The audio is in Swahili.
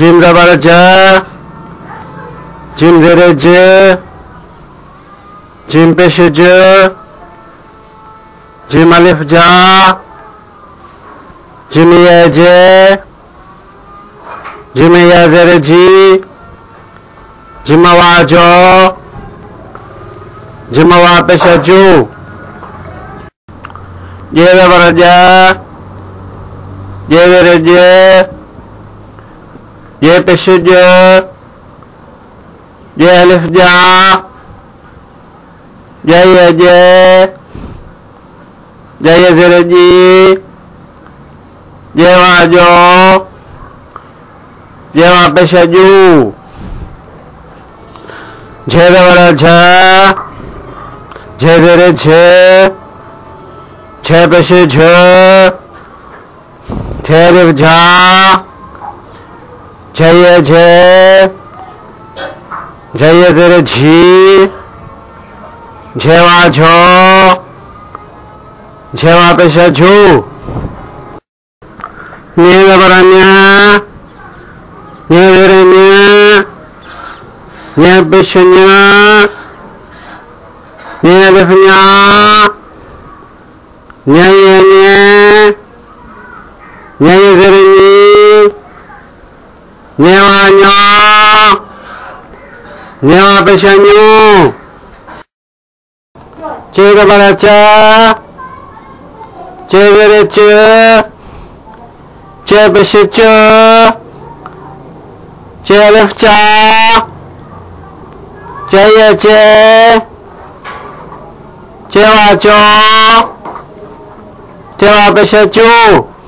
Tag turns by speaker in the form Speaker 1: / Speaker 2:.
Speaker 1: Jim zabar ja. Jim zere je. Jim pesh je. Jim alif ja. Jim ya je. Jim ya zere ji. Jim wa jo. Jim wa pesh ju. Je zabar ja. Je zere je. Je pesh je. Je alif ja. Je ya je. Je ya zere ji. Je wa jo. Je wa pesh ju. Je zabar ja. Je zere je. Je pesh je. Je alif ja. Je ya je. Je ya zere ji. Je wa jo. Je wa pesh ju. Nye zabar nya. Nye zere nya. Nye pesh nya. Nye alif nya. Nye ya nye. Nye ya zere ni. Nye wa nya. Nye wa pesh nyu. Che zabar cha. Che zere che. Che pesh che. Che alif cha. Che ya che. Che wa cho. Che wa pesh chu.